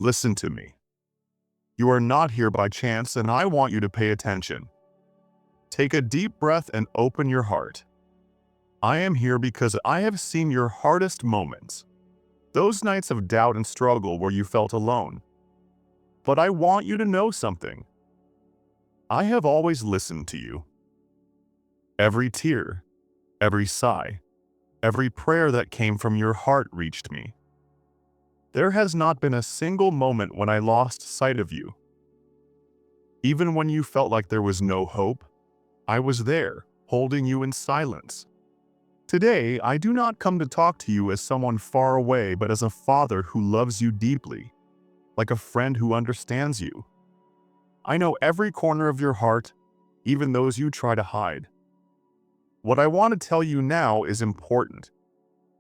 Listen to me. You are not here by chance, and I want you to pay attention. Take a deep breath and open your heart. I am here because I have seen your hardest moments, those nights of doubt and struggle where you felt alone. But I want you to know something. I have always listened to you. Every tear, every sigh, every prayer that came from your heart reached me. There has not been a single moment when I lost sight of you. Even when you felt like there was no hope, I was there, holding you in silence. Today, I do not come to talk to you as someone far away, but as a father who loves you deeply, like a friend who understands you. I know every corner of your heart, even those you try to hide. What I want to tell you now is important.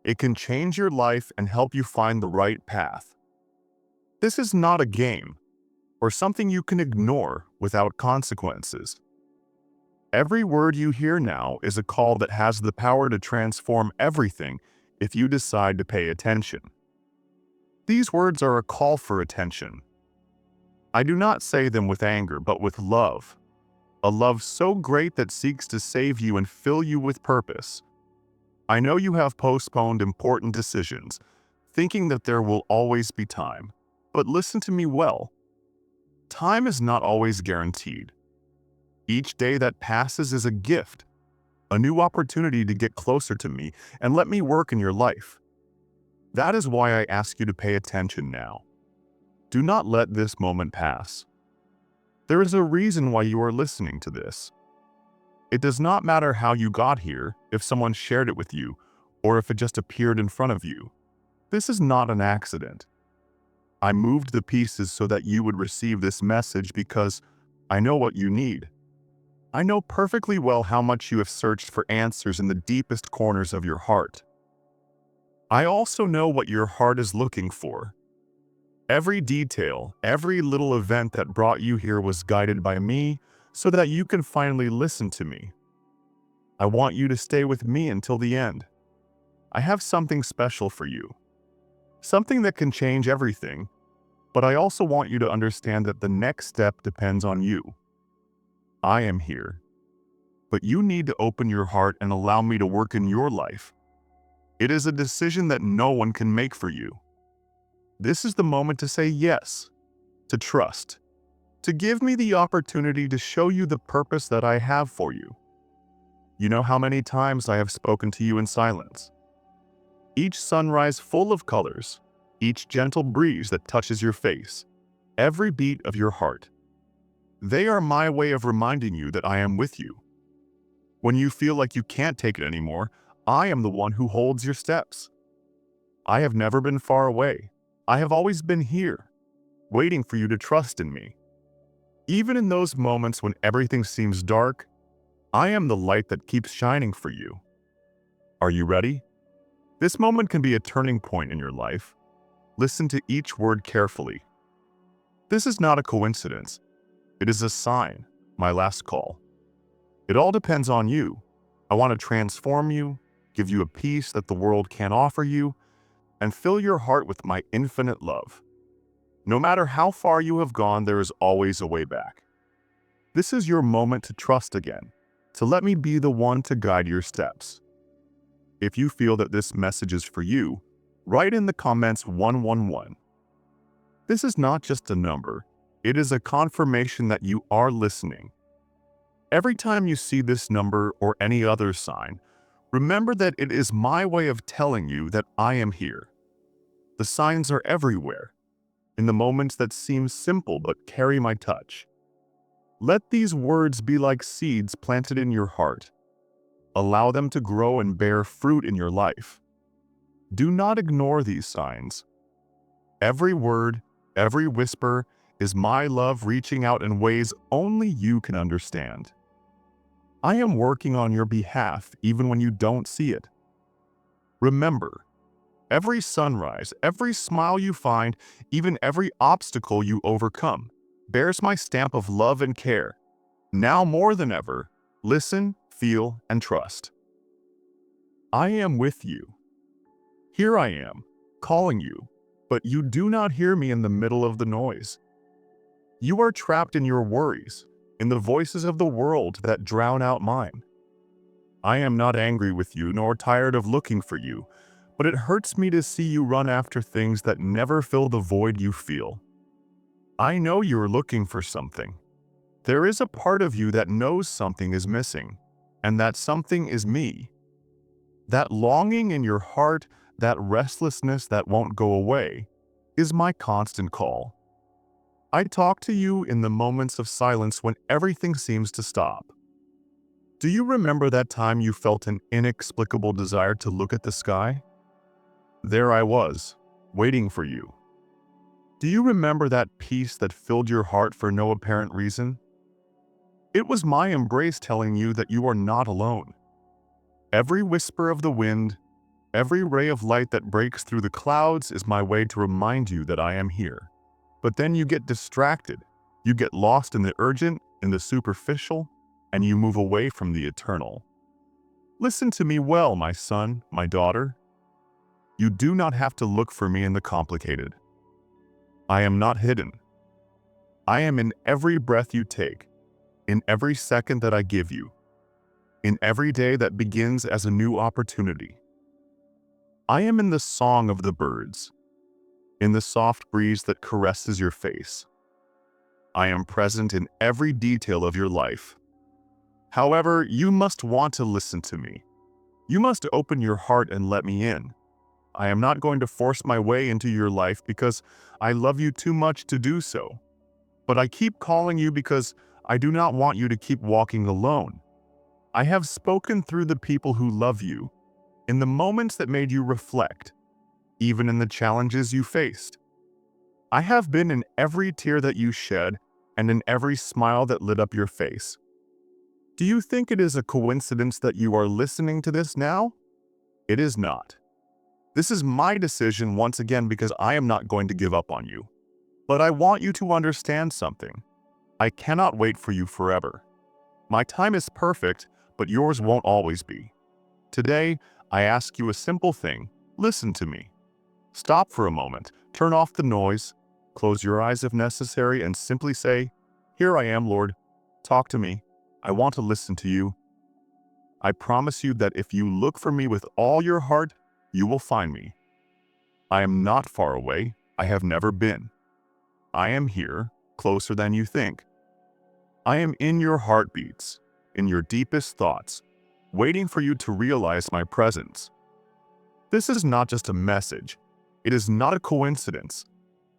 It can change your life and help you find the right path. This is not a game, or something you can ignore without consequences. Every word you hear now is a call that has the power to transform everything if you decide to pay attention. These words are a call for attention. I do not say them with anger, but with love. A love so great that seeks to save you and fill you with purpose. I know you have postponed important decisions, thinking that there will always be time. But listen to me well. Time is not always guaranteed. Each day that passes is a gift, a new opportunity to get closer to me and let me work in your life. That is why I ask you to pay attention now. Do not let this moment pass. There is a reason why you are listening to this. It does not matter how you got here, if someone shared it with you, or if it just appeared in front of you. This is not an accident. I moved the pieces so that you would receive this message because I know what you need. I know perfectly well how much you have searched for answers in the deepest corners of your heart. I also know what your heart is looking for. Every detail, every little event that brought you here was guided by me so that you can finally listen to me. I want you to stay with me until the end. I have something special for you. Something that can change everything, but I also want you to understand that the next step depends on you. I am here, but you need to open your heart and allow me to work in your life. It is a decision that no one can make for you. This is the moment to say yes, to trust, to give me the opportunity to show you the purpose that I have for you. You know how many times I have spoken to you in silence. Each sunrise full of colors, each gentle breeze that touches your face, every beat of your heart. They are my way of reminding you that I am with you. When you feel like you can't take it anymore, I am the one who holds your steps. I have never been far away. I have always been here, waiting for you to trust in me. Even in those moments when everything seems dark, I am the light that keeps shining for you. Are you ready? This moment can be a turning point in your life. Listen to each word carefully. This is not a coincidence. It is a sign, my last call. It all depends on you. I want to transform you, give you a peace that the world can't offer you, and fill your heart with my infinite love. No matter how far you have gone, there is always a way back. This is your moment to trust again, to let me be the one to guide your steps. If you feel that this message is for you, write in the comments 111. This is not just a number. It is a confirmation that you are listening. Every time you see this number or any other sign, remember that it is my way of telling you that I am here. The signs are everywhere, in the moments that seem simple but carry my touch. Let these words be like seeds planted in your heart. Allow them to grow and bear fruit in your life. Do not ignore these signs. Every word, every whisper, is my love reaching out in ways only you can understand. I am working on your behalf even when you don't see it. Remember, every sunrise, every smile you find, even every obstacle you overcome, bears my stamp of love and care. Now more than ever, listen, feel, and trust. I am with you. Here I am, calling you, but you do not hear me in the middle of the noise. You are trapped in your worries, in the voices of the world that drown out mine. I am not angry with you nor tired of looking for you, but it hurts me to see you run after things that never fill the void you feel. I know you are looking for something. There is a part of you that knows something is missing, and that something is me. That longing in your heart, that restlessness that won't go away, is my constant call. I talk to you in the moments of silence when everything seems to stop. Do you remember that time you felt an inexplicable desire to look at the sky? There I was, waiting for you. Do you remember that peace that filled your heart for no apparent reason? It was my embrace telling you that you are not alone. Every whisper of the wind, every ray of light that breaks through the clouds is my way to remind you that I am here. But then you get distracted. You get lost in the urgent, in the superficial, and you move away from the eternal. Listen to me well, my son, my daughter. You do not have to look for me in the complicated. I am not hidden. I am in every breath you take, in every second that I give you, in every day that begins as a new opportunity. I am in the song of the birds, in the soft breeze that caresses your face. I am present in every detail of your life. However, you must want to listen to me. You must open your heart and let me in. I am not going to force my way into your life because I love you too much to do so. But I keep calling you because I do not want you to keep walking alone. I have spoken through the people who love you, in the moments that made you reflect, even in the challenges you faced. I have been in every tear that you shed and in every smile that lit up your face. Do you think it is a coincidence that you are listening to this now? It is not. This is my decision once again because I am not going to give up on you. But I want you to understand something. I cannot wait for you forever. My time is perfect, but yours won't always be. Today, I ask you a simple thing. Listen to me. Stop for a moment, turn off the noise, close your eyes if necessary, and simply say, "Here I am, Lord. Talk to me. I want to listen to you." I promise you that if you look for me with all your heart, you will find me. I am not far away. I have never been. I am here, closer than you think. I am in your heartbeats, in your deepest thoughts, waiting for you to realize my presence. This is not just a message. It is not a coincidence.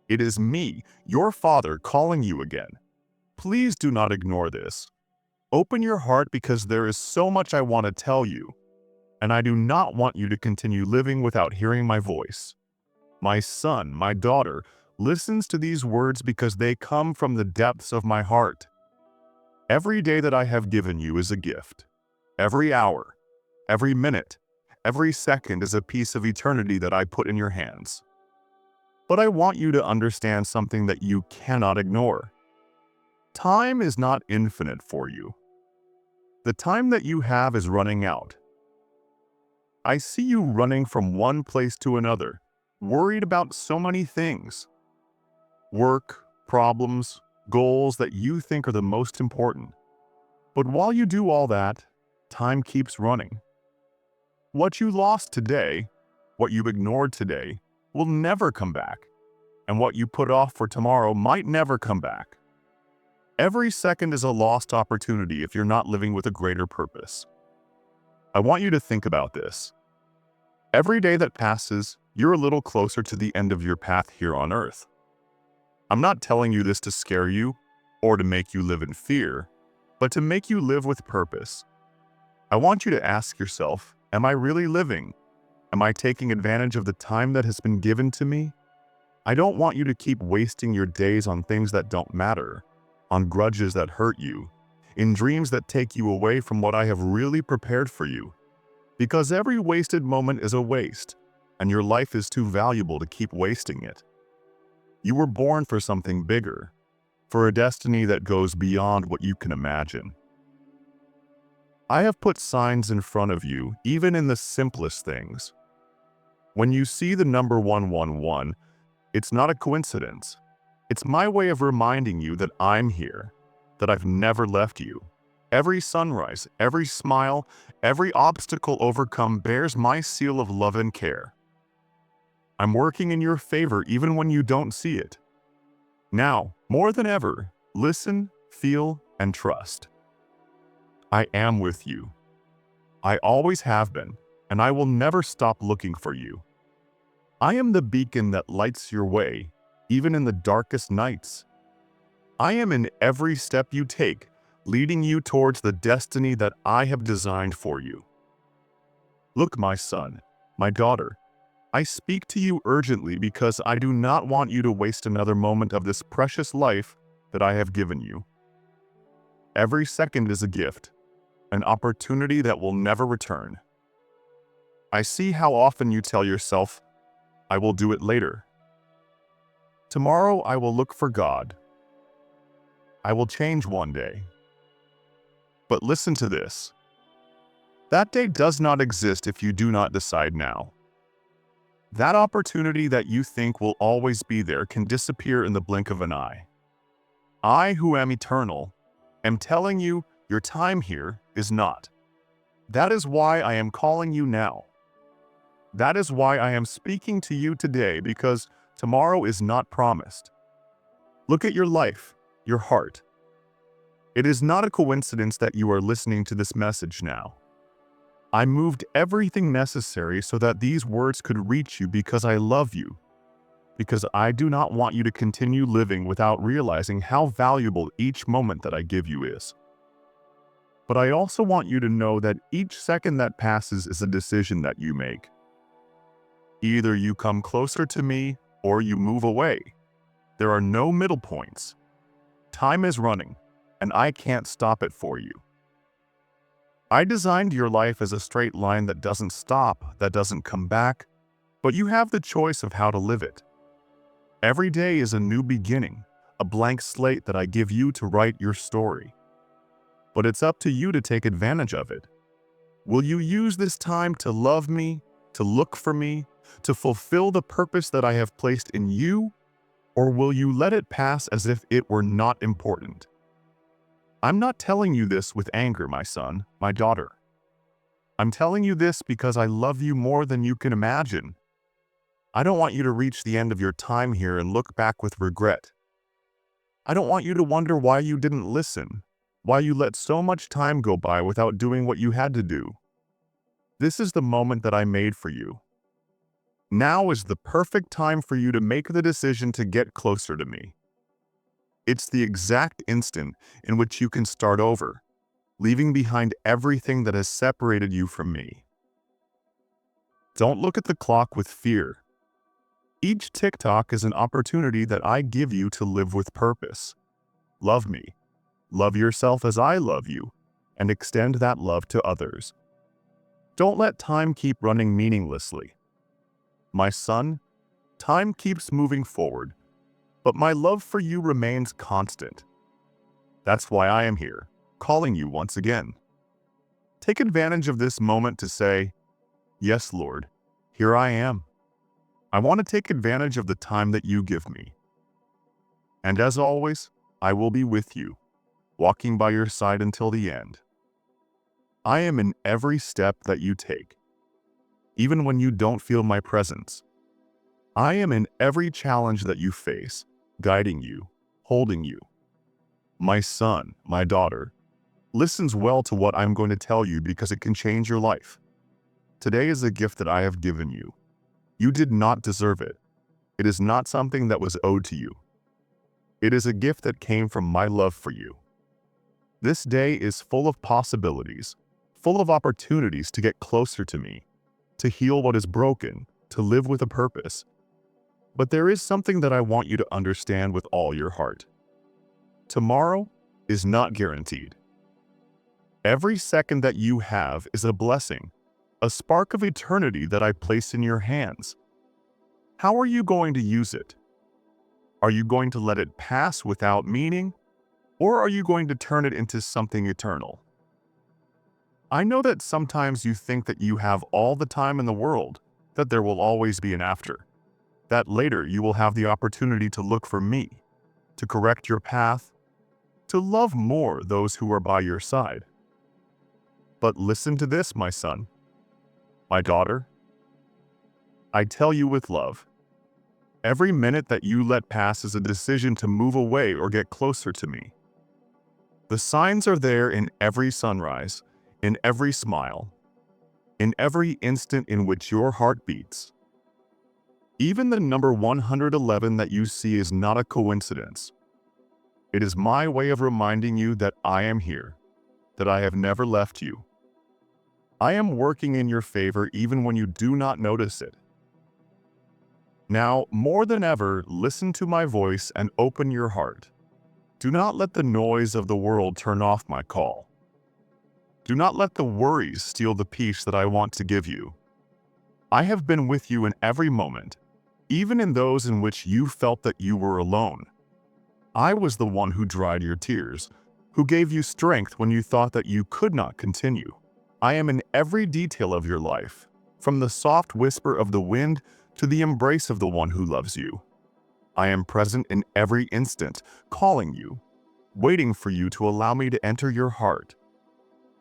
It is me, your Father, calling you again. Please do not ignore this. Open your heart because there is so much I want to tell you, and I do not want you to continue living without hearing my voice. My son, my daughter, listens to these words because they come from the depths of my heart. Every day that I have given you is a gift. Every hour, every minute, every second is a piece of eternity that I put in your hands. But I want you to understand something that you cannot ignore. Time is not infinite for you. The time that you have is running out. I see you running from one place to another, worried about so many things. Work, problems, goals that you think are the most important. But while you do all that, time keeps running. What you lost today, what you ignored today, will never come back. And what you put off for tomorrow might never come back. Every second is a lost opportunity if you're not living with a greater purpose. I want you to think about this. Every day that passes, you're a little closer to the end of your path here on earth. I'm not telling you this to scare you or to make you live in fear, but to make you live with purpose. I want you to ask yourself, am I really living? Am I taking advantage of the time that has been given to me? I don't want you to keep wasting your days on things that don't matter, on grudges that hurt you, in dreams that take you away from what I have really prepared for you. Because every wasted moment is a waste, and your life is too valuable to keep wasting it. You were born for something bigger, for a destiny that goes beyond what you can imagine. I have put signs in front of you, even in the simplest things. When you see the number 111, It's not a coincidence. It's my way of reminding you that I'm here, that I've never left you. Every sunrise, every smile, every obstacle overcome bears my seal of love and care. I'm working in your favor even when you don't see it. Now, more than ever, listen, feel, and trust. I am with you. I always have been, and I will never stop looking for you. I am the beacon that lights your way, even in the darkest nights. I am in every step you take, leading you towards the destiny that I have designed for you. Look, my son, my daughter, I speak to you urgently because I do not want you to waste another moment of this precious life that I have given you. Every second is a gift, an opportunity that will never return. I see how often you tell yourself, I will do it later. Tomorrow I will look for God. I will change one day. But listen to this. That day does not exist if you do not decide now. That opportunity that you think will always be there can disappear in the blink of an eye. I, who am eternal, am telling you your time here is not. That is why I am calling you now. That is why I am speaking to you today, because tomorrow is not promised. Look at your life, your heart. It is not a coincidence that you are listening to this message now. I moved everything necessary so that these words could reach you because I love you, because I do not want you to continue living without realizing how valuable each moment that I give you is. But I also want you to know that each second that passes is a decision that you make. Either you come closer to me or you move away. There are no middle points. Time is running, and I can't stop it for you. I designed your life as a straight line that doesn't stop, that doesn't come back, but you have the choice of how to live it. Every day is a new beginning, a blank slate that I give you to write your story. But it's up to you to take advantage of it. Will you use this time to love me, to look for me, to fulfill the purpose that I have placed in you, or will you let it pass as if it were not important? I'm not telling you this with anger, my son, my daughter. I'm telling you this because I love you more than you can imagine. I don't want you to reach the end of your time here and look back with regret. I don't want you to wonder why you didn't listen, why you let so much time go by without doing what you had to do. This is the moment that I made for you. Now is the perfect time for you to make the decision to get closer to me. It's the exact instant in which you can start over, leaving behind everything that has separated you from me. Don't look at the clock with fear. Each tick-tock is an opportunity that I give you to live with purpose. Love me. Love yourself as I love you, and extend that love to others. Don't let time keep running meaninglessly. My son, time keeps moving forward, but my love for you remains constant. That's why I am here, calling you once again. Take advantage of this moment to say, yes, Lord, here I am. I want to take advantage of the time that you give me. And as always, I will be with you, walking by your side until the end. I am in every step that you take, even when you don't feel my presence. I am in every challenge that you face, guiding you, holding you. My son, my daughter, listens well to what I'm going to tell you because it can change your life. Today is a gift that I have given you. You did not deserve it. It is not something that was owed to you. It is a gift that came from my love for you. This day is full of possibilities, full of opportunities to get closer to me, to heal what is broken, to live with a purpose. But there is something that I want you to understand with all your heart. Tomorrow is not guaranteed. Every second that you have is a blessing, a spark of eternity that I place in your hands. How are you going to use it? Are you going to let it pass without meaning, or are you going to turn it into something eternal? I know that sometimes you think that you have all the time in the world, that there will always be an after. that later you will have the opportunity to look for me, to correct your path, to love more those who are by your side. But listen to this, my son, my daughter. I tell you with love, every minute that you let pass is a decision to move away or get closer to me. The signs are there in every sunrise, in every smile, in every instant in which your heart beats. Even the number 111 that you see is not a coincidence. It is my way of reminding you that I am here, that I have never left you. I am working in your favor even when you do not notice it. Now, more than ever, listen to my voice and open your heart. Do not let the noise of the world turn off my call. Do not let the worries steal the peace that I want to give you. I have been with you in every moment, even in those in which you felt that you were alone. I was the one who dried your tears, who gave you strength when you thought that you could not continue. I am in every detail of your life, from the soft whisper of the wind to the embrace of the one who loves you. I am present in every instant, calling you, waiting for you to allow me to enter your heart.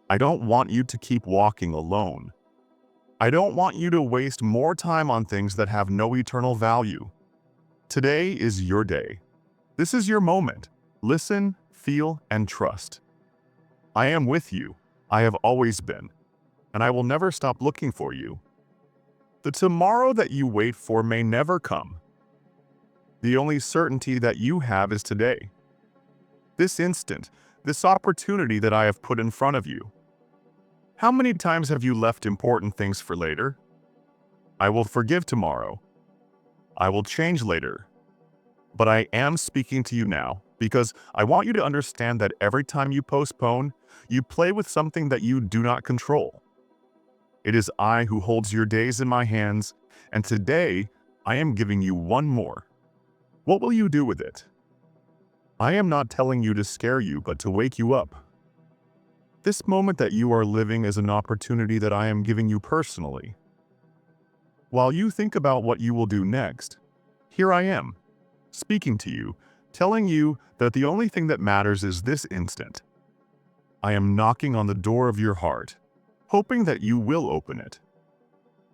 I don't want you to keep walking alone. I don't want you to waste more time on things that have no eternal value. Today is your day. This is your moment. Listen, feel, and trust. I am with you. I have always been, and I will never stop looking for you. The tomorrow that you wait for may never come. The only certainty that you have is today. This instant, this opportunity that I have put in front of you. How many times have you left important things for later? I will forgive tomorrow. I will change later. But I am speaking to you now because I want you to understand that every time you postpone, you play with something that you do not control. It is I who holds your days in my hands, and today I am giving you one more. What will you do with it? I am not telling you to scare you, but to wake you up. This moment that you are living is an opportunity that I am giving you personally. While you think about what you will do next, here I am, speaking to you, telling you that the only thing that matters is this instant. I am knocking on the door of your heart, hoping that you will open it.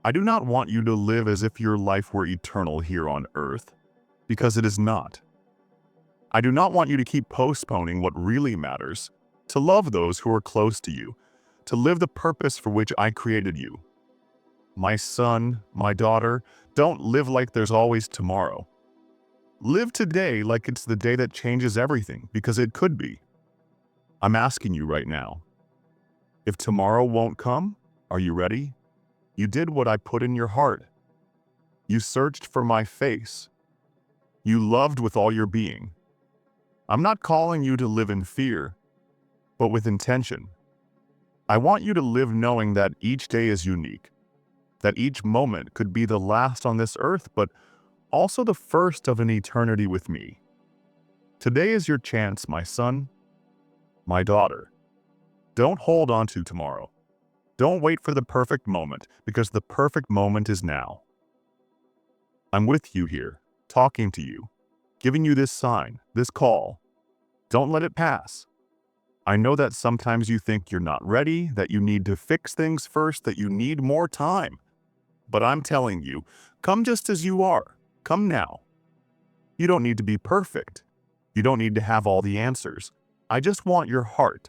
I do not want you to live as if your life were eternal here on earth, because it is not. I do not want you to keep postponing what really matters, to love those who are close to you, to live the purpose for which I created you. My son, my daughter, don't live like there's always tomorrow. Live today like it's the day that changes everything, because it could be. I'm asking you right now. If tomorrow won't come, are you ready? You did what I put in your heart. You searched for my face. You loved with all your being. I'm not calling you to live in fear, but with intention. I want you to live knowing that each day is unique, that each moment could be the last on this earth, but also the first of an eternity with me. Today is your chance, my son, my daughter. Don't hold on to tomorrow. Don't wait for the perfect moment, because the perfect moment is now. I'm with you here, talking to you, giving you this sign, this call. Don't let it pass. I know that sometimes you think you're not ready, that you need to fix things first, that you need more time. But I'm telling you, come just as you are. Come now. You don't need to be perfect. You don't need to have all the answers. I just want your heart.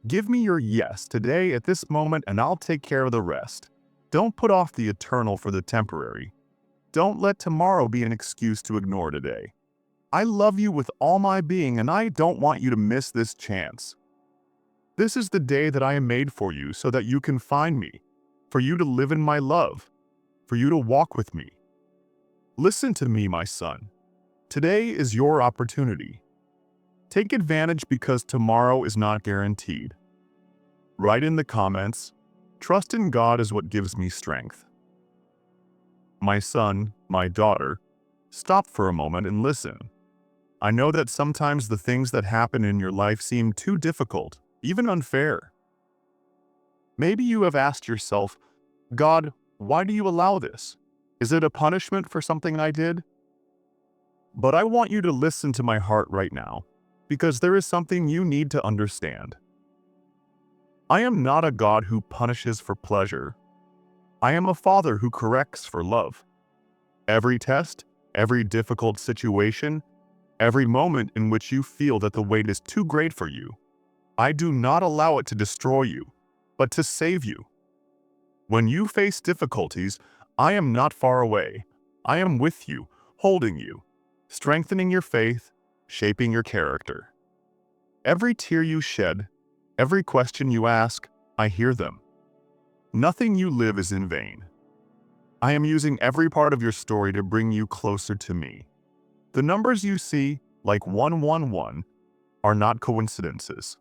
Give me your yes today at this moment, and I'll take care of the rest. Don't put off the eternal for the temporary. Don't let tomorrow be an excuse to ignore today. I love you with all my being, and I don't want you to miss this chance. This is the day that I am made for you so that you can find me, for you to live in my love, for you to walk with me. Listen to me, my son. Today is your opportunity. Take advantage because tomorrow is not guaranteed. Write in the comments, trust in God is what gives me strength. My son, my daughter, stop for a moment and listen. I know that sometimes the things that happen in your life seem too difficult, even unfair. Maybe you have asked yourself, God, why do you allow this? Is it a punishment for something I did? But I want you to listen to my heart right now, because there is something you need to understand. I am not a God who punishes for pleasure. I am a father who corrects for love. Every test, every difficult situation, every moment in which you feel that the weight is too great for you, I do not allow it to destroy you, but to save you. When you face difficulties, I am not far away. I am with you, holding you, strengthening your faith, shaping your character. Every tear you shed, every question you ask, I hear them. Nothing you live is in vain. I am using every part of your story to bring you closer to me. The numbers you see, like 111, are not coincidences.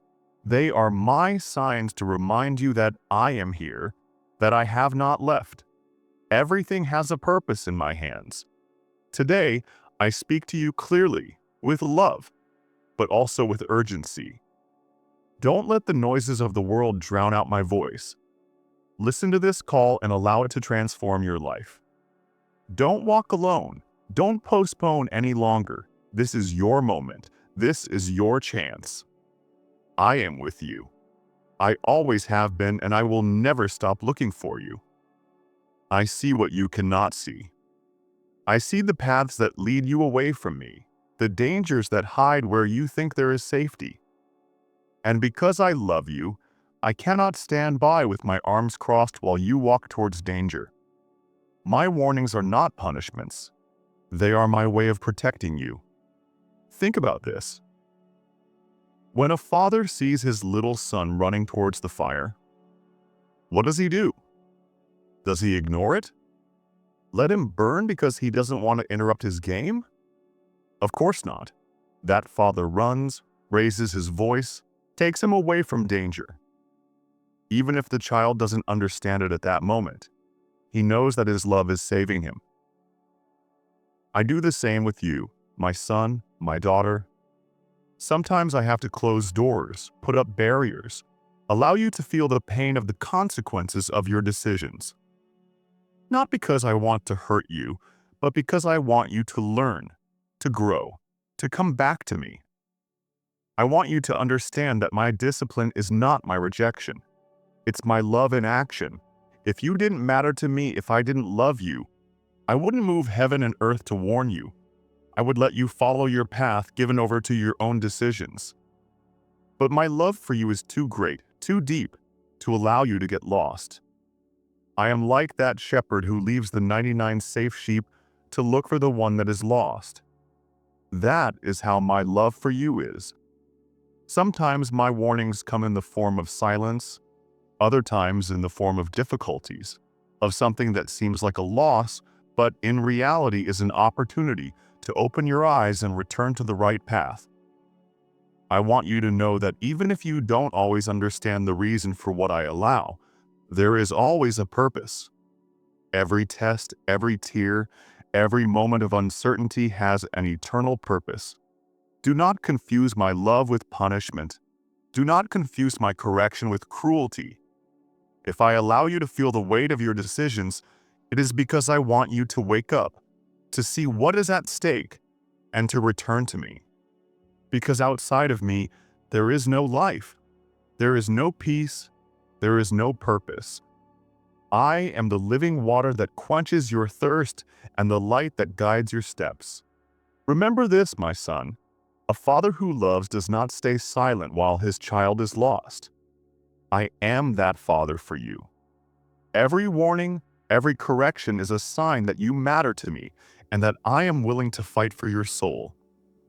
They are my signs to remind you that I am here, that I have not left. Everything has a purpose in my hands. Today, I speak to you clearly, with love, but also with urgency. Don't let the noises of the world drown out my voice. Listen to this call and allow it to transform your life. Don't walk alone. Don't postpone any longer. This is your moment. This is your chance. I am with you. I always have been, and I will never stop looking for you. I see what you cannot see. I see the paths that lead you away from me, the dangers that hide where you think there is safety. And because I love you, I cannot stand by with my arms crossed while you walk towards danger. My warnings are not punishments. They are my way of protecting you. Think about this. When a father sees his little son running towards the fire, what does he do? Does he ignore it? Let him burn because he doesn't want to interrupt his game? Of course not. That father runs, raises his voice, takes him away from danger. Even if the child doesn't understand it at that moment, he knows that his love is saving him. I do the same with you, my son, my daughter. Sometimes I have to close doors, put up barriers, allow you to feel the pain of the consequences of your decisions. Not because I want to hurt you, but because I want you to learn, to grow, to come back to me. I want you to understand that my discipline is not my rejection. It's my love in action. If you didn't matter to me, if I didn't love you, I wouldn't move heaven and earth to warn you. I would let you follow your path given over to your own decisions. But my love for you is too great, too deep, to allow you to get lost. I am like that shepherd who leaves the 99 safe sheep to look for the one that is lost. That is how my love for you is. Sometimes my warnings come in the form of silence, other times in the form of difficulties, of something that seems like a loss, but in reality is an opportunity to open your eyes and return to the right path. I want you to know that even if you don't always understand the reason for what I allow, there is always a purpose. Every test, every tear, every moment of uncertainty has an eternal purpose. Do not confuse my love with punishment. Do not confuse my correction with cruelty. If I allow you to feel the weight of your decisions, it is because I want you to wake up, to see what is at stake, and to return to me. Because outside of me, there is no life. There is no peace. There is no purpose. I am the living water that quenches your thirst and the light that guides your steps. Remember this, my son. A father who loves does not stay silent while his child is lost. I am that father for you. Every warning, every correction is a sign that you matter to me and that I am willing to fight for your soul.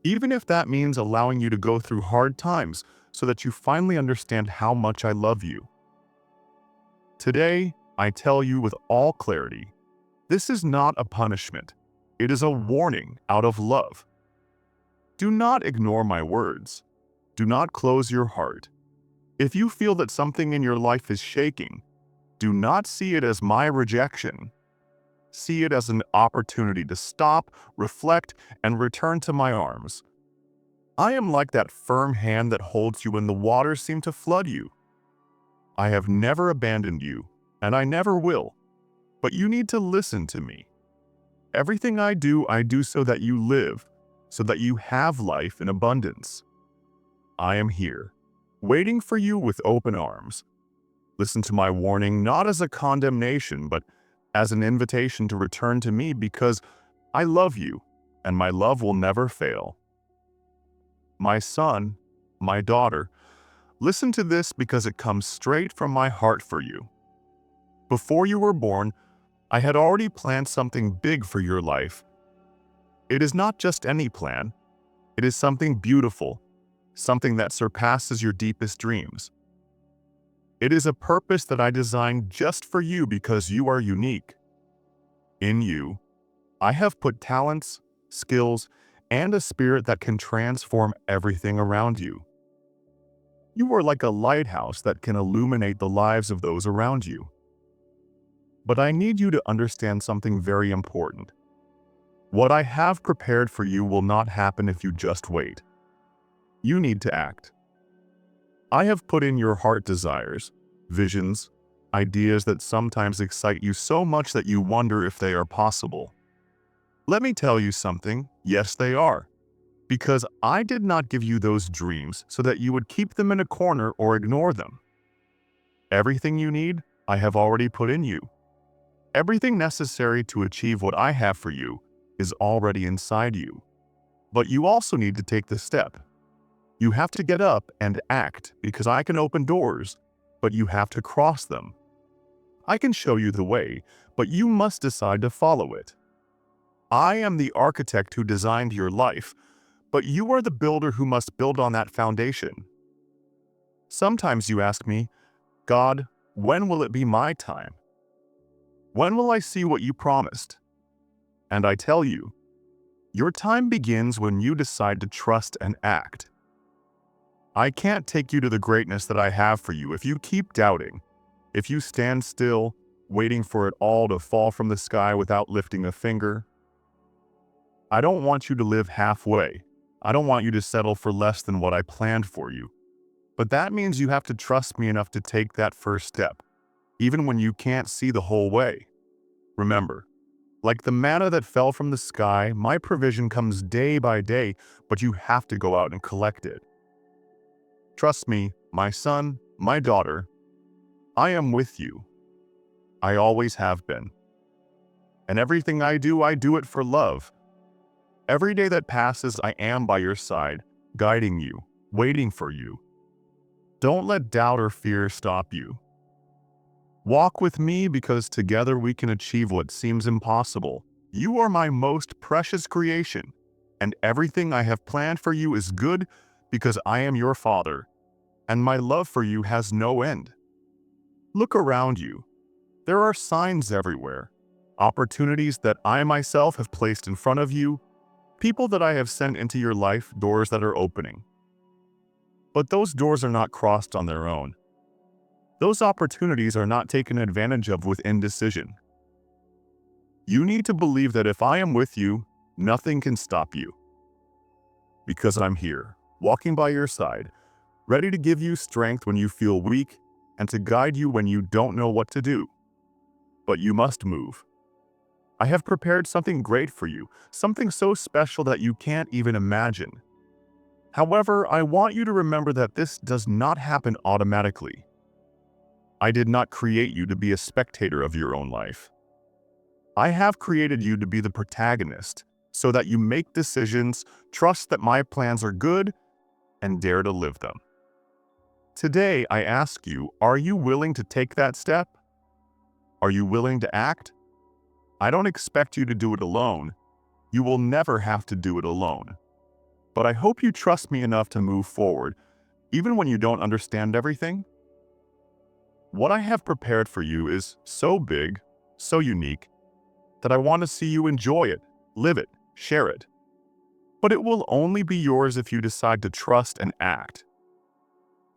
Even if that means allowing you to go through hard times so that you finally understand how much I love you. Today, I tell you with all clarity, this is not a punishment. It is a warning out of love. Do not ignore my words. Do not close your heart. If you feel that something in your life is shaking, do not see it as my rejection. See it as an opportunity to stop, reflect, and return to my arms. I am like that firm hand that holds you when the waters seem to flood you. I have never abandoned you, and I never will. But you need to listen to me. Everything I do so that you live, so that you have life in abundance. I am here, waiting for you with open arms. Listen to my warning not as a condemnation, but as an invitation to return to me because I love you, and my love will never fail. My son, my daughter, listen to this because it comes straight from my heart for you. Before you were born, I had already planned something big for your life. It is not just any plan. It is something beautiful, something that surpasses your deepest dreams. It is a purpose that I designed just for you because you are unique. In you, I have put talents, skills, and a spirit that can transform everything around you. You are like a lighthouse that can illuminate the lives of those around you. But I need you to understand something very important. What I have prepared for you will not happen if you just wait. You need to act. I have put in your heart desires, visions, ideas that sometimes excite you so much that you wonder if they are possible. Let me tell you something, yes they are. Because I did not give you those dreams so that you would keep them in a corner or ignore them. Everything you need, I have already put in you. Everything necessary to achieve what I have for you is already inside you. But you also need to take the step. You have to get up and act because I can open doors, but you have to cross them. I can show you the way, but you must decide to follow it. I am the architect who designed your life, but you are the builder who must build on that foundation. Sometimes you ask me, God, when will it be my time? When will I see what you promised? And I tell you, your time begins when you decide to trust and act. I can't take you to the greatness that I have for you if you keep doubting, if you stand still, waiting for it all to fall from the sky without lifting a finger. I don't want you to live halfway. I don't want you to settle for less than what I planned for you. But that means you have to trust me enough to take that first step, even when you can't see the whole way. Remember, like the manna that fell from the sky, my provision comes day by day, but you have to go out and collect it. Trust me, my son, my daughter, I am with you. I always have been. And everything I do it for love. Every day that passes, I am by your side, guiding you, waiting for you. Don't let doubt or fear stop you. Walk with me because together we can achieve what seems impossible. You are my most precious creation, and everything I have planned for you is good because I am your father, and my love for you has no end. Look around you. There are signs everywhere, opportunities that I myself have placed in front of you, people that I have sent into your life, doors that are opening. But those doors are not crossed on their own. Those opportunities are not taken advantage of with indecision. You need to believe that if I am with you, nothing can stop you. Because I'm here, walking by your side, ready to give you strength when you feel weak and to guide you when you don't know what to do. But you must move. I have prepared something great for you, something so special that you can't even imagine. However, I want you to remember that this does not happen automatically. I did not create you to be a spectator of your own life. I have created you to be the protagonist, so that you make decisions, trust that my plans are good, and dare to live them. Today, I ask you, are you willing to take that step? Are you willing to act? I don't expect you to do it alone. You will never have to do it alone. But I hope you trust me enough to move forward, even when you don't understand everything. What I have prepared for you is so big, so unique, that I want to see you enjoy it, live it, share it. But it will only be yours if you decide to trust and act.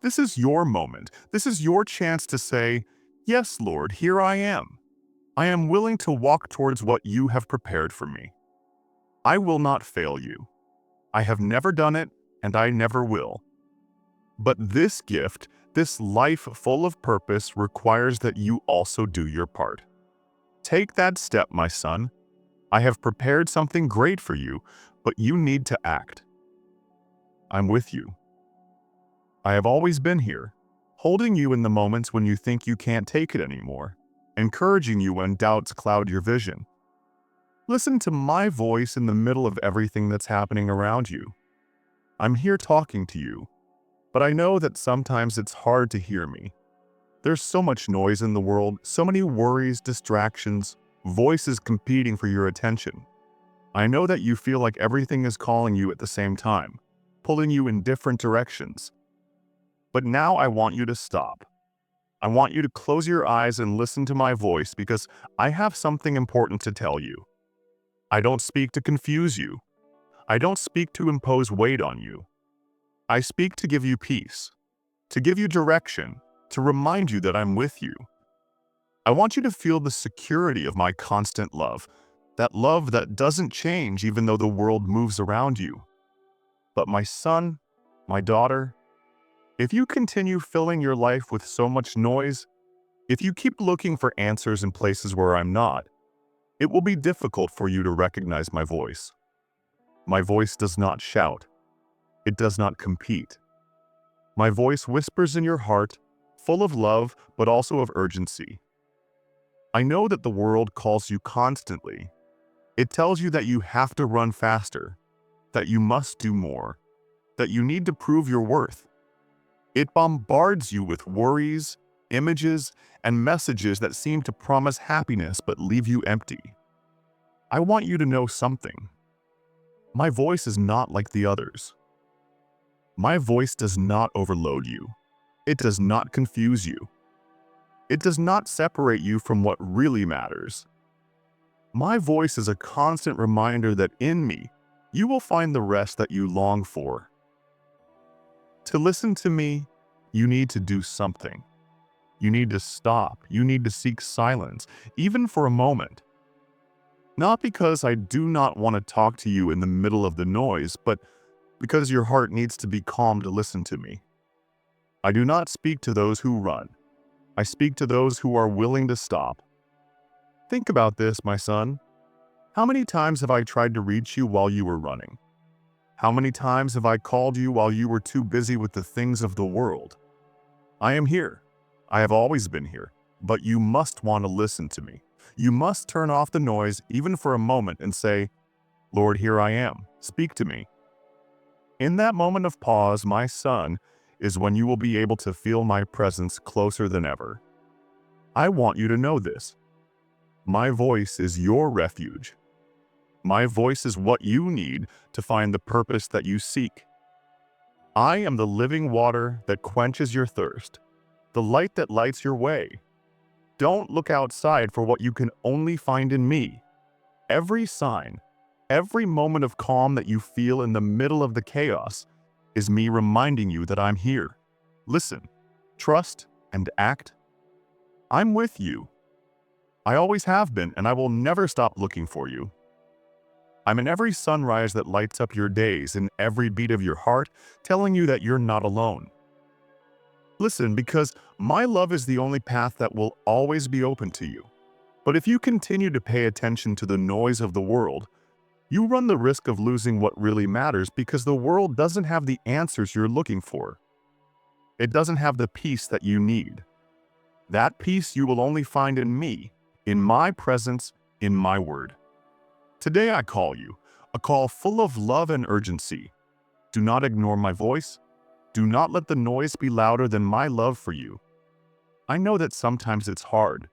This is your moment. This is your chance to say, "Yes, Lord, here I am. I am willing to walk towards what you have prepared for me. I will not fail you. I have never done it, and I never will. But this gift, this life full of purpose, requires that you also do your part. Take that step, my son. I have prepared something great for you, but you need to act. I'm with you. I have always been here, holding you in the moments when you think you can't take it anymore, encouraging you when doubts cloud your vision. Listen to my voice in the middle of everything that's happening around you. I'm here talking to you, but I know that sometimes it's hard to hear me. There's so much noise in the world, so many worries, distractions, voices competing for your attention. I know that you feel like everything is calling you at the same time, pulling you in different directions. But now I want you to stop. I want you to close your eyes and listen to my voice because I have something important to tell you. I don't speak to confuse you. I don't speak to impose weight on you. I speak to give you peace, to give you direction, to remind you that I'm with you. I want you to feel the security of my constant love that doesn't change even though the world moves around you. But my son, my daughter, if you continue filling your life with so much noise, if you keep looking for answers in places where I'm not, it will be difficult for you to recognize my voice. My voice does not shout. It does not compete. My voice whispers in your heart, full of love but also of urgency. I know that the world calls you constantly. It tells you that you have to run faster, that you must do more, that you need to prove your worth. It bombards you with worries, images, and messages that seem to promise happiness but leave you empty. I want you to know something. My voice is not like the others. My voice does not overload you. It does not confuse you. It does not separate you from what really matters. My voice is a constant reminder that in me, you will find the rest that you long for. To listen to me, you need to do something. You need to stop. You need to seek silence, even for a moment. Not because I do not want to talk to you in the middle of the noise, but because your heart needs to be calm to listen to me. I do not speak to those who run. I speak to those who are willing to stop. Think about this, my son. How many times have I tried to reach you while you were running? How many times have I called you while you were too busy with the things of the world? I am here. I have always been here. But you must want to listen to me. You must turn off the noise even for a moment and say, Lord, here I am. Speak to me. In that moment of pause, my son, is when you will be able to feel my presence closer than ever. I want you to know this. My voice is your refuge. My voice is what you need to find the purpose that you seek. I am the living water that quenches your thirst, the light that lights your way. Don't look outside for what you can only find in me. Every sign, every moment of calm that you feel in the middle of the chaos is me reminding you that I'm here. Listen, trust, and act. I'm with you. I always have been, and I will never stop looking for you. I'm in every sunrise that lights up your days, in every beat of your heart, telling you that you're not alone. Listen, because my love is the only path that will always be open to you. But if you continue to pay attention to the noise of the world, you run the risk of losing what really matters because the world doesn't have the answers you're looking for. It doesn't have the peace that you need. That peace you will only find in me, in my presence, in my word. Today I call you, a call full of love and urgency. Do not ignore my voice. Do not let the noise be louder than my love for you. I know that sometimes it's hard,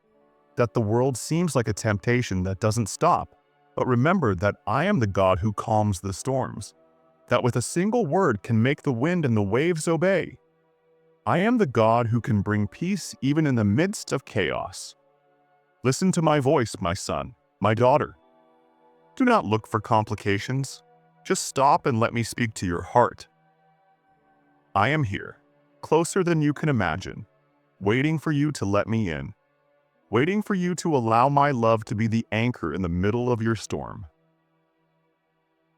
that the world seems like a temptation that doesn't stop. But remember that I am the God who calms the storms, that with a single word can make the wind and the waves obey. I am the God who can bring peace even in the midst of chaos. Listen to my voice, my son, my daughter. Do not look for complications. Just stop and let me speak to your heart. I am here, closer than you can imagine, waiting for you to let me in, waiting for you to allow my love to be the anchor in the middle of your storm.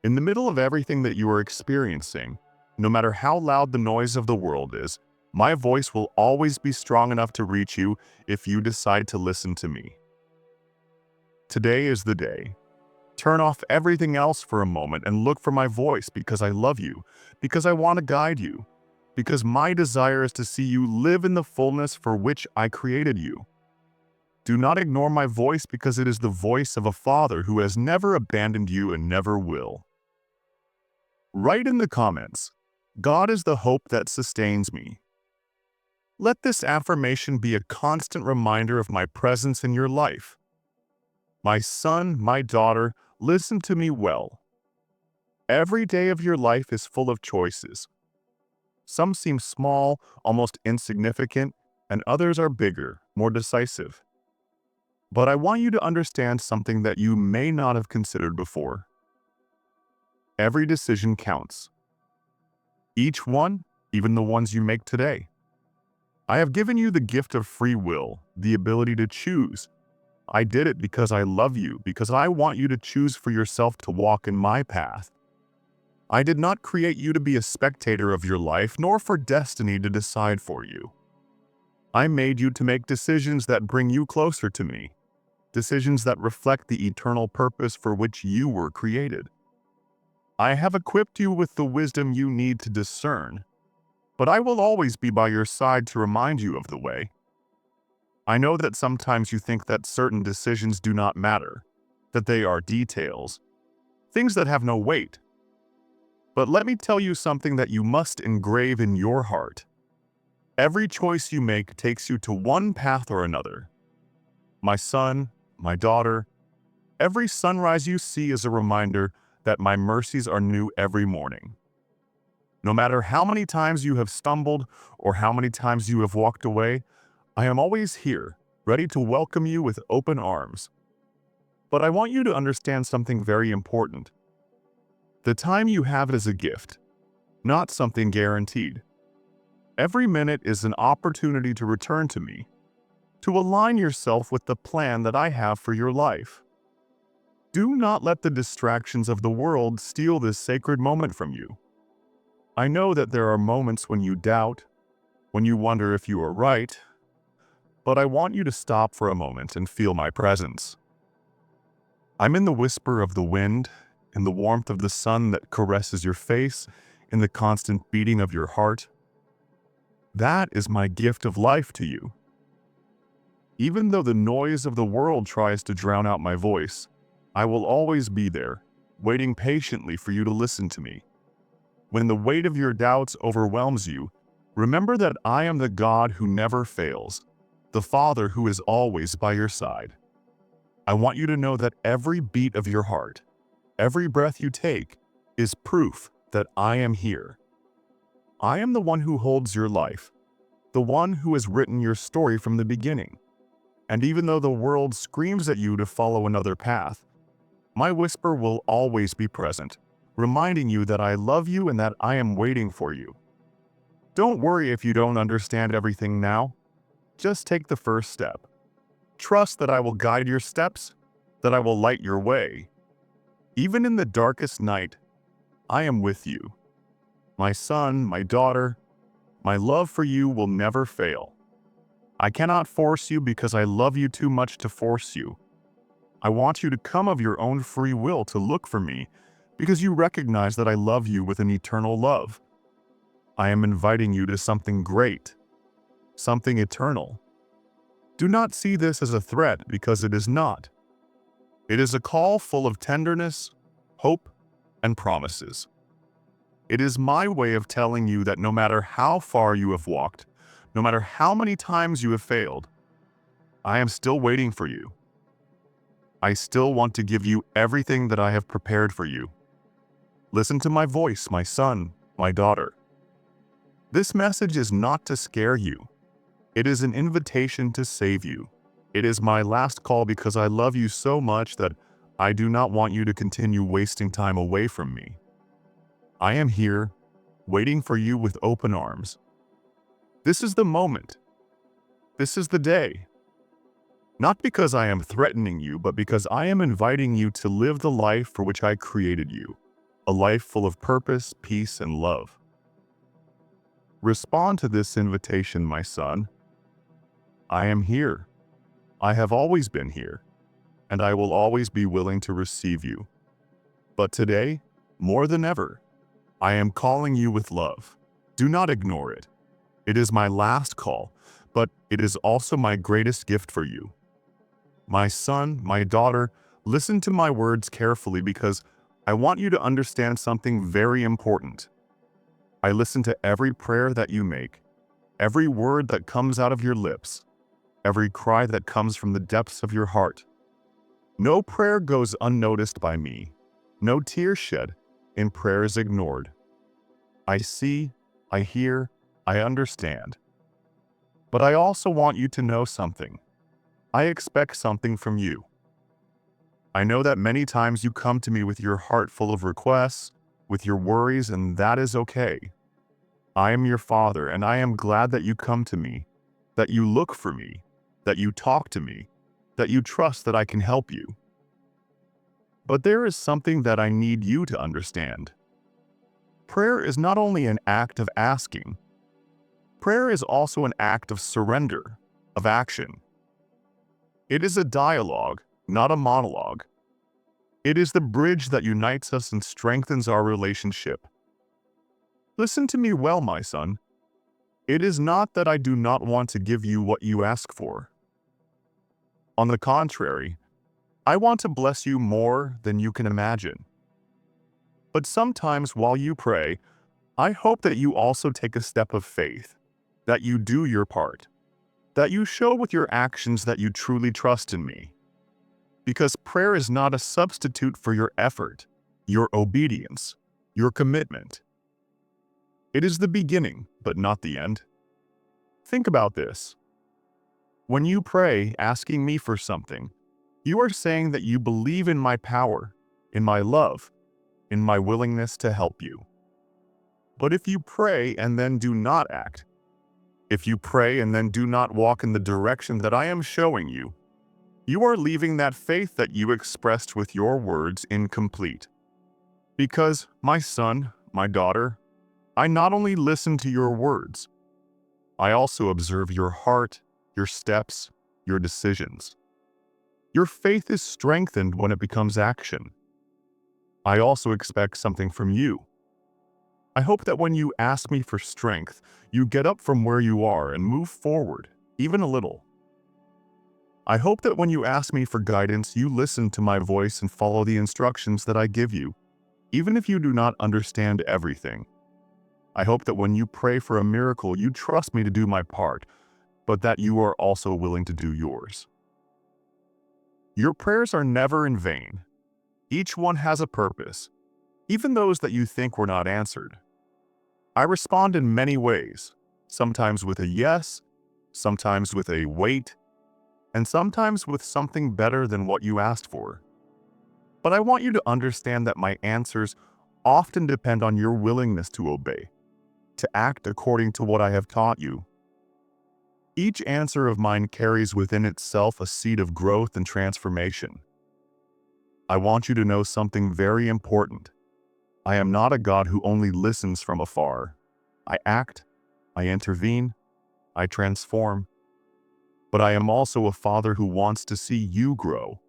In the middle of everything that you are experiencing, no matter how loud the noise of the world is, my voice will always be strong enough to reach you if you decide to listen to me. Today is the day. Turn off everything else for a moment and look for my voice because I love you, because I want to guide you, because my desire is to see you live in the fullness for which I created you. Do not ignore my voice because it is the voice of a father who has never abandoned you and never will. Write in the comments, God is the hope that sustains me. Let this affirmation be a constant reminder of my presence in your life. My son, my daughter, listen to me well. Every day of your life is full of choices. Some seem small, almost insignificant, and others are bigger, more decisive. But I want you to understand something that you may not have considered before. Every decision counts. Each one, even the ones you make today. I have given you the gift of free will, the ability to choose. I did it because I love you, because I want you to choose for yourself to walk in my path. I did not create you to be a spectator of your life, nor for destiny to decide for you. I made you to make decisions that bring you closer to me, decisions that reflect the eternal purpose for which you were created. I have equipped you with the wisdom you need to discern, but I will always be by your side to remind you of the way. I know that sometimes you think that certain decisions do not matter, that they are details, things that have no weight. But let me tell you something that you must engrave in your heart. Every choice you make takes you to one path or another. My son, my daughter, every sunrise you see is a reminder that my mercies are new every morning. No matter how many times you have stumbled or how many times you have walked away, I am always here, ready to welcome you with open arms. But I want you to understand something very important. The time you have is a gift, not something guaranteed. Every minute is an opportunity to return to me, to align yourself with the plan that I have for your life. Do not let the distractions of the world steal this sacred moment from you. I know that there are moments when you doubt, when you wonder if you are right, but I want you to stop for a moment and feel my presence. I'm in the whisper of the wind, in the warmth of the sun that caresses your face, in the constant beating of your heart. That is my gift of life to you. Even though the noise of the world tries to drown out my voice, I will always be there, waiting patiently for you to listen to me. When the weight of your doubts overwhelms you, remember that I am the God who never fails, the Father who is always by your side. I want you to know that every beat of your heart, every breath you take, is proof that I am here. I am the one who holds your life, the one who has written your story from the beginning. And even though the world screams at you to follow another path, my whisper will always be present, reminding you that I love you and that I am waiting for you. Don't worry if you don't understand everything now. Just take the first step. Trust that I will guide your steps, that I will light your way. Even in the darkest night, I am with you. My son, my daughter, my love for you will never fail. I cannot force you because I love you too much to force you. I want you to come of your own free will to look for me because you recognize that I love you with an eternal love. I am inviting you to something great, something eternal. Do not see this as a threat because it is not. It is a call full of tenderness, hope, and promises. It is my way of telling you that no matter how far you have walked, no matter how many times you have failed, I am still waiting for you. I still want to give you everything that I have prepared for you. Listen to my voice, my son, my daughter. This message is not to scare you. It is an invitation to save you. It is my last call because I love you so much that I do not want you to continue wasting time away from me. I am here, waiting for you with open arms. This is the moment. This is the day. Not because I am threatening you, but because I am inviting you to live the life for which I created you, a life full of purpose, peace, and love. Respond to this invitation, my son. I am here. I have always been here. and I will always be willing to receive you. But today, more than ever, I am calling you with love. Do not ignore it. It is my last call, but it is also my greatest gift for you. My son, my daughter, listen to my words carefully because I want you to understand something very important. I listen to every prayer that you make, every word that comes out of your lips, every cry that comes from the depths of your heart. No prayer goes unnoticed by me. No tear shed in prayers ignored. I see, I hear, I understand. But I also want you to know something. I expect something from you. I know that many times you come to me with your heart full of requests, with your worries, and that is okay. I am your father, and I am glad that you come to me, that you look for me, that you talk to me, that you trust that I can help you. But there is something that I need you to understand. Prayer is not only an act of asking. Prayer is also an act of surrender, of action. It is a dialogue, not a monologue. It is the bridge that unites us and strengthens our relationship. Listen to me well, my son. It is not that I do not want to give you what you ask for. On the contrary, I want to bless you more than you can imagine. But sometimes while you pray, I hope that you also take a step of faith, that you do your part, that you show with your actions that you truly trust in me. Because prayer is not a substitute for your effort, your obedience, your commitment. It is the beginning, but not the end. Think about this. When you pray asking me for something, you are saying that you believe in my power, in my love, in my willingness to help you. But if you pray and then do not act, if you pray and then do not walk in the direction that I am showing you, you are leaving that faith that you expressed with your words incomplete. Because, my son, my daughter, I not only listen to your words, I also observe your heart, your steps, your decisions. Your faith is strengthened when it becomes action. I also expect something from you. I hope that when you ask me for strength, you get up from where you are and move forward, even a little. I hope that when you ask me for guidance, you listen to my voice and follow the instructions that I give you, even if you do not understand everything. I hope that when you pray for a miracle, you trust me to do my part, but that you are also willing to do yours. Your prayers are never in vain. Each one has a purpose, even those that you think were not answered. I respond in many ways, sometimes with a yes, sometimes with a wait, and sometimes with something better than what you asked for. But I want you to understand that my answers often depend on your willingness to obey, to act according to what I have taught you. Each answer of mine carries within itself a seed of growth and transformation. I want you to know something very important. I am not a God who only listens from afar. I act, I intervene, I transform. But I am also a father who wants to see you grow,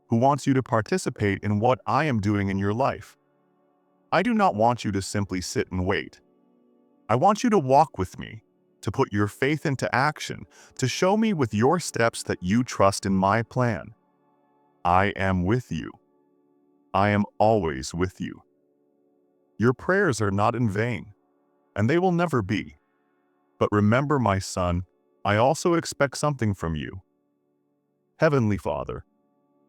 who wants you to participate in what I am doing in your life. I do not want you to simply sit and wait. I want you to walk with me, to put your faith into action, to show me with your steps that you trust in my plan. I am with you. I am always with you. Your prayers are not in vain, and they will never be. But remember, my son, I also expect something from you. Heavenly Father,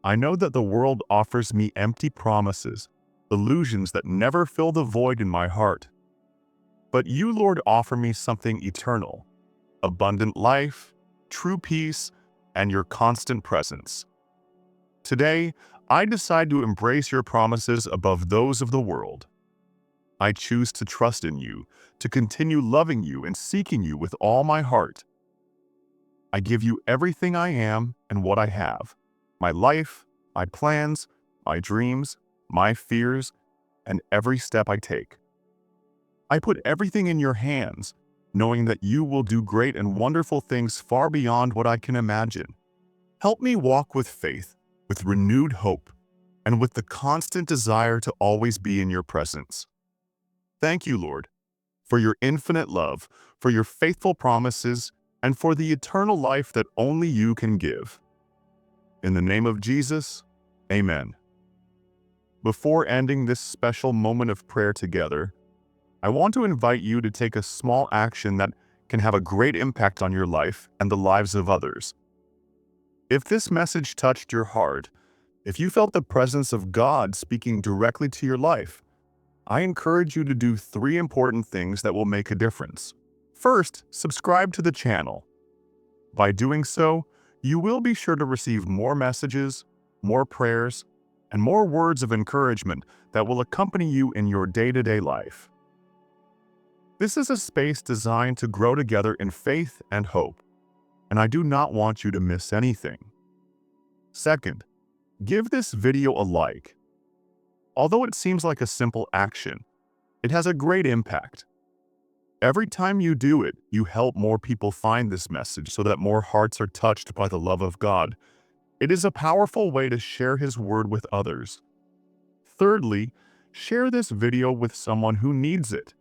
I know that the world offers me empty promises, illusions that never fill the void in my heart. But you, Lord, offer me something eternal, abundant life, true peace, and your constant presence. Today, I decide to embrace your promises above those of the world. I choose to trust in you, to continue loving you and seeking you with all my heart. I give you everything I am and what I have, my life, my plans, my dreams, my fears, and every step I take. I put everything in your hands, knowing that you will do great and wonderful things far beyond what I can imagine. Help me walk with faith, with renewed hope, and with the constant desire to always be in your presence. Thank you, Lord, for your infinite love, for your faithful promises, and for the eternal life that only you can give. In the name of Jesus, amen. Before ending this special moment of prayer together, I want to invite you to take a small action that can have a great impact on your life and the lives of others. If this message touched your heart, if you felt the presence of God speaking directly to your life, I encourage you to do 3 important things that will make a difference. First, subscribe to the channel. By doing so, you will be sure to receive more messages, more prayers, and more words of encouragement that will accompany you in your day-to-day life. This is a space designed to grow together in faith and hope, and I do not want you to miss anything. Second, give this video a like. Although it seems like a simple action, it has a great impact. Every time you do it, you help more people find this message so that more hearts are touched by the love of God. It is a powerful way to share His word with others. Thirdly, share this video with someone who needs it.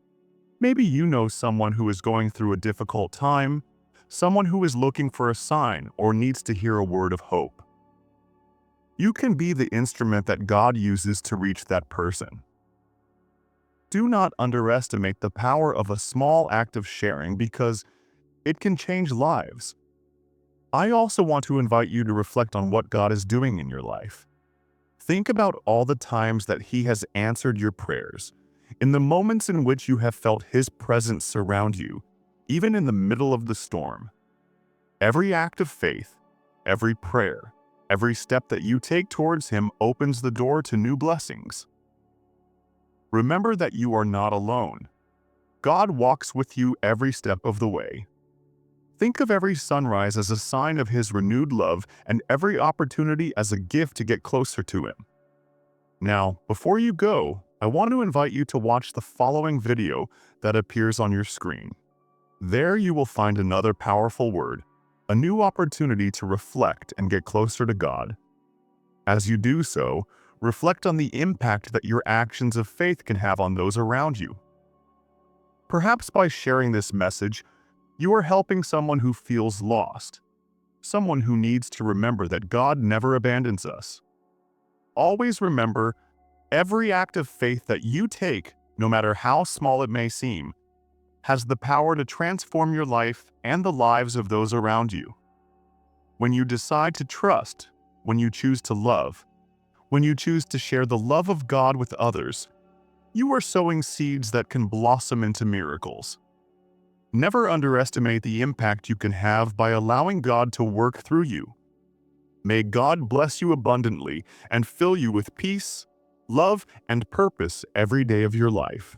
Maybe you know someone who is going through a difficult time, someone who is looking for a sign or needs to hear a word of hope. You can be the instrument that God uses to reach that person. Do not underestimate the power of a small act of sharing because it can change lives. I also want to invite you to reflect on what God is doing in your life. Think about all the times that He has answered your prayers, in the moments in which you have felt His presence surround you, even in the middle of the storm. Every act of faith, every prayer, every step that you take towards Him opens the door to new blessings. Remember that you are not alone. God walks with you every step of the way. Think of every sunrise as a sign of His renewed love and every opportunity as a gift to get closer to Him. Now, before you go, I want to invite you to watch the following video that appears on your screen. There you will find another powerful word, a new opportunity to reflect and get closer to God. As you do so, reflect on the impact that your actions of faith can have on those around you. Perhaps by sharing this message, you are helping someone who feels lost, someone who needs to remember that God never abandons us. Always remember, every act of faith that you take, no matter how small it may seem, has the power to transform your life and the lives of those around you. When you decide to trust, when you choose to love, when you choose to share the love of God with others, you are sowing seeds that can blossom into miracles. Never underestimate the impact you can have by allowing God to work through you. May God bless you abundantly and fill you with peace, love, and purpose every day of your life.